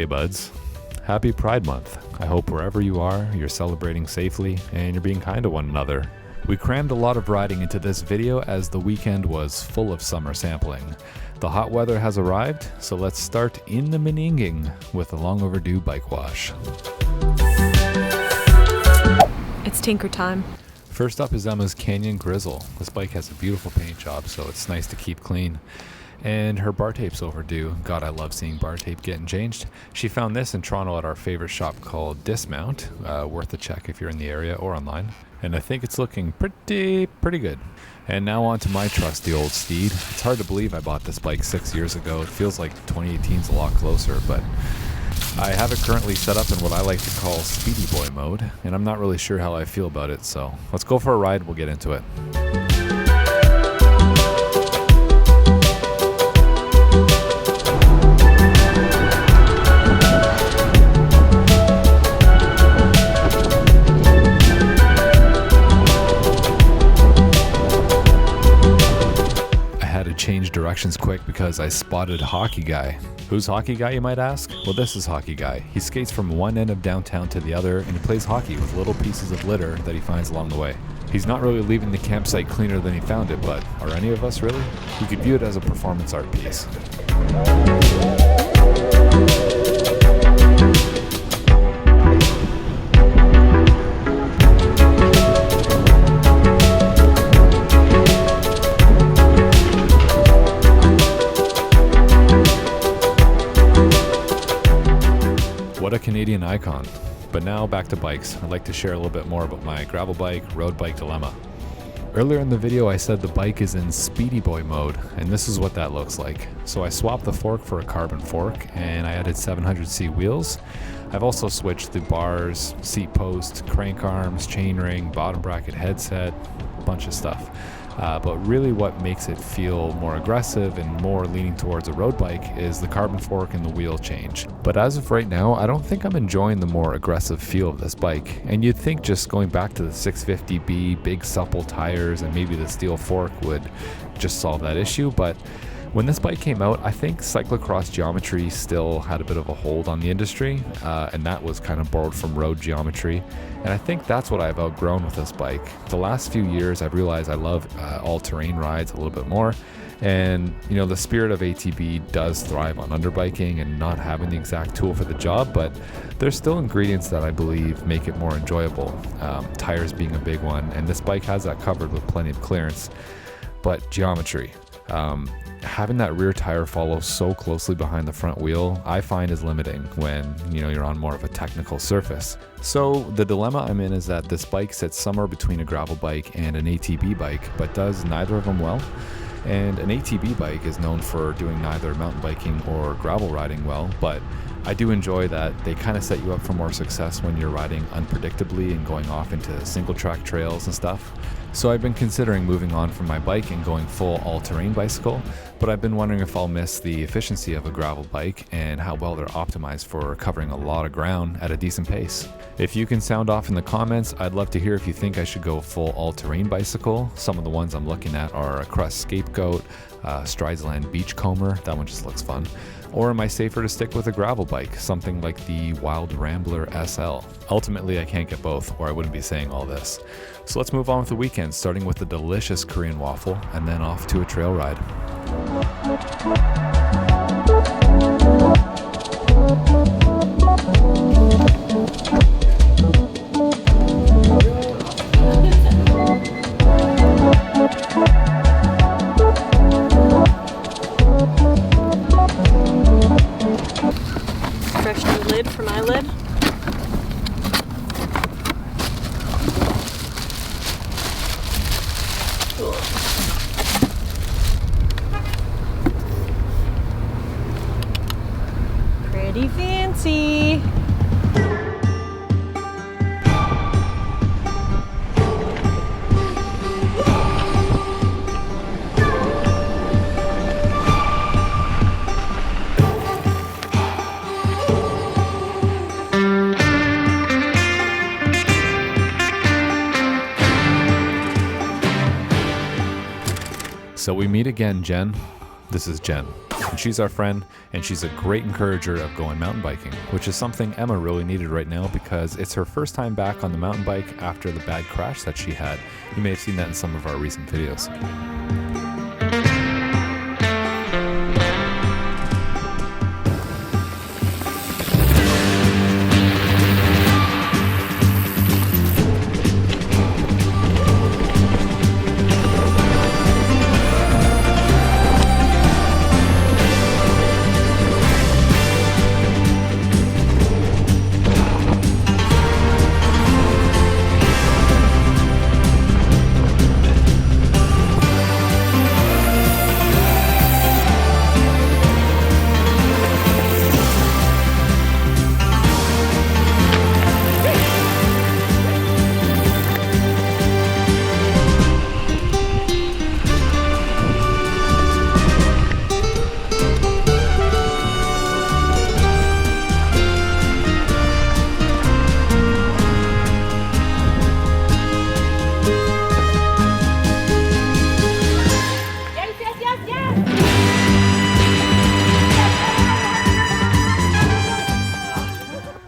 buds. Happy Pride Month. I hope wherever you are, you're celebrating safely and you're being kind to one another. We crammed a lot of riding into this video as the weekend was full of summer sampling. The hot weather has arrived, so let's start in the Meninging with a long overdue bike wash. It's tinker time. First up is Emma's Canyon Grizzle. This bike has a beautiful paint job, so it's nice to keep clean. And her bar tape's overdue. God, I love seeing bar tape getting changed. She found this in Toronto at our favorite shop called Dismount. Worth a check if you're in the area or online. And I think it's looking pretty good. And now on to my trusty old steed. It's hard to believe I bought this bike 6 years ago. It feels like 2018's a lot closer, but I have it currently set up in what I like to call Speedy Boy mode, and I'm not really sure how I feel about it, so let's go for a ride, we'll get into it. Change directions quick because I spotted Hockey Guy. Who's Hockey Guy, you might ask? Well, this is Hockey Guy. He skates from one end of downtown to the other, and he plays hockey with little pieces of litter that he finds along the way. He's not really leaving the campsite cleaner than he found it, but are any of us really? You could view it as a performance art piece. What a Canadian icon. But now back to bikes. I'd like to share a little bit more about my gravel bike, road bike dilemma. Earlier in the video I said the bike is in Speedy Boy mode, and this is what that looks like. So I swapped the fork for a carbon fork and I added 700C wheels. I've also switched the bars, seat post, crank arms, chainring, bottom bracket headset, a bunch of stuff. But really what makes it feel more aggressive and more leaning towards a road bike is the carbon fork and the wheel change. But as of right now, I don't think I'm enjoying the more aggressive feel of this bike. And you'd think just going back to the 650B, big supple tires, and maybe the steel fork would just solve that issue. But when this bike came out, I think cyclocross geometry still had a bit of a hold on the industry, and that was kind of borrowed from road geometry. And I think that's what I've outgrown with this bike. The last few years, I've realized I love all-terrain rides a little bit more. And, you know, the spirit of ATB does thrive on underbiking and not having the exact tool for the job, but there's still ingredients that I believe make it more enjoyable. Tires being a big one, and this bike has that covered with plenty of clearance. But geometry. Having that rear tire follow so closely behind the front wheel, I find is limiting when, you know, you're on more of a technical surface. So the dilemma I'm in is that this bike sits somewhere between a gravel bike and an ATB bike, but does neither of them well. And an ATB bike is known for doing neither mountain biking or gravel riding well, but I do enjoy that they kind of set you up for more success when you're riding unpredictably and going off into single track trails and stuff. So I've been considering moving on from my bike and going full all-terrain bicycle, but I've been wondering if I'll miss the efficiency of a gravel bike and how well they're optimized for covering a lot of ground at a decent pace. If you can sound off in the comments, I'd love to hear if you think I should go full all-terrain bicycle. Some of the ones I'm looking at are a Crust Scapegoat, Stridsland Beachcomber, that one just looks fun. Or am I safer to stick with a gravel bike, something like the Wild Rambler SL? Ultimately, I can't get both, or I wouldn't be saying all this. So let's move on with the weekend, starting with the delicious Korean waffle, and then off to a trail ride. Fresh new lid for my lid. Pretty fancy. So we meet again, Jen. This is Jen. And she's our friend, and she's a great encourager of going mountain biking, which is something Emma really needed right now because it's her first time back on the mountain bike after the bad crash that she had. You may have seen that in some of our recent videos.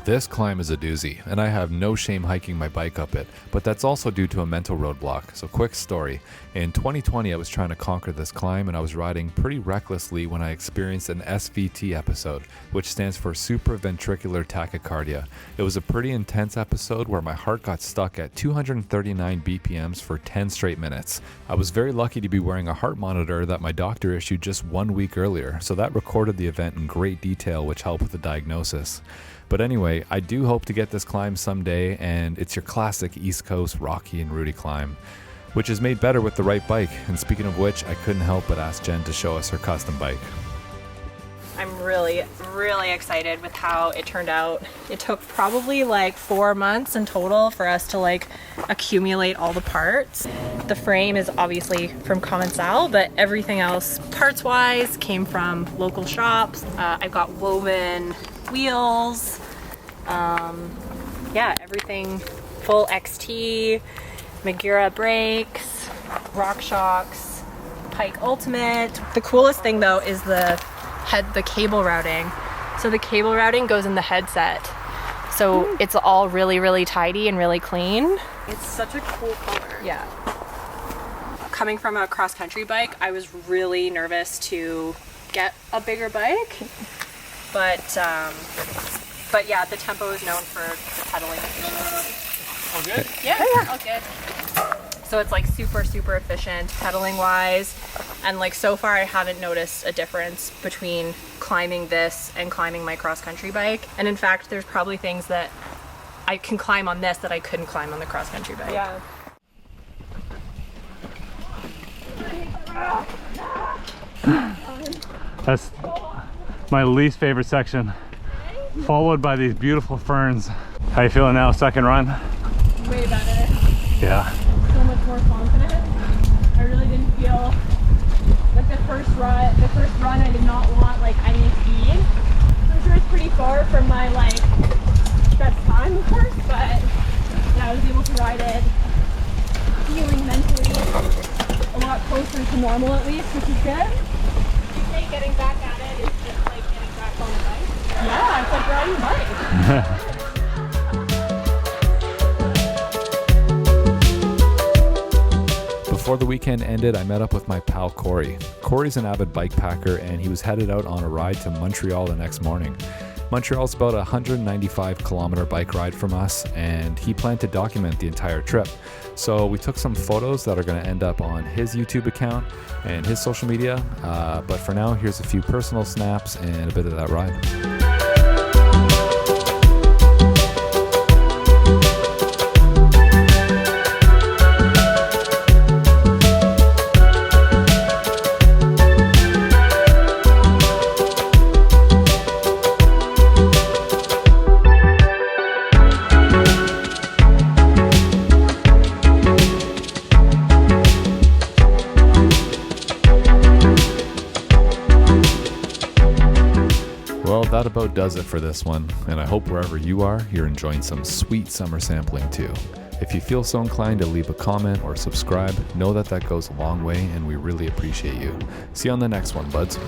This climb is a doozy, and I have no shame hiking my bike up it, but that's also due to a mental roadblock. So quick story. In 2020, I was trying to conquer this climb, and I was riding pretty recklessly when I experienced an SVT episode, which stands for supraventricular tachycardia. It was a pretty intense episode where my heart got stuck at 239 BPMs for 10 straight minutes. I was very lucky to be wearing a heart monitor that my doctor issued just 1 week earlier, so that recorded the event in great detail, which helped with the diagnosis. But anyway, I do hope to get this climb someday, and it's your classic East Coast rocky and rooty climb, which is made better with the right bike. And speaking of which, I couldn't help but ask Jen to show us her custom bike. I'm really excited with how it turned out. It took probably like 4 months in total for us to like accumulate all the parts. The frame is obviously from Commensal, but everything else parts wise came from local shops. I've got woven wheels, yeah, everything full XT, Magura brakes, RockShox, Pike Ultimate. The coolest thing though is the cable routing. So the cable routing goes in the headset. So it's all really tidy and really clean. It's such a cool color. Yeah. Coming from a cross-country bike, I was really nervous to get a bigger bike. But yeah, the Tempo is known for the pedaling efficiency. All good? Yeah, all good. So it's like super efficient pedaling wise, and like so far I haven't noticed a difference between climbing this and climbing my cross-country bike. And in fact, there's probably things that I can climb on this that I couldn't climb on the cross-country bike. Yeah. That's my least favorite section, followed by these beautiful ferns. How you feeling now, second run? Way better. Yeah. So much more confident. I really didn't feel like the first run I did not want like any speed. I'm sure it's pretty far from my like best time of course, but yeah, I was able to ride it feeling mentally a lot closer to normal at least, which is good. You say getting back at it is just like getting back on the bike? Yeah, it's like riding a bike. Before the weekend ended, I met up with my pal Korey. Korey's an avid bike packer, and he was headed out on a ride to Montreal the next morning. Montreal's about a 195 kilometer bike ride from us, and he planned to document the entire trip. So we took some photos that are going to end up on his YouTube account and his social media, but for now, here's a few personal snaps and a bit of that ride. Well, that about does it for this one, and I hope wherever you are, you're enjoying some sweet summer sampling too. If you feel so inclined to leave a comment or subscribe, know that that goes a long way and we really appreciate you. See you on the next one, buds.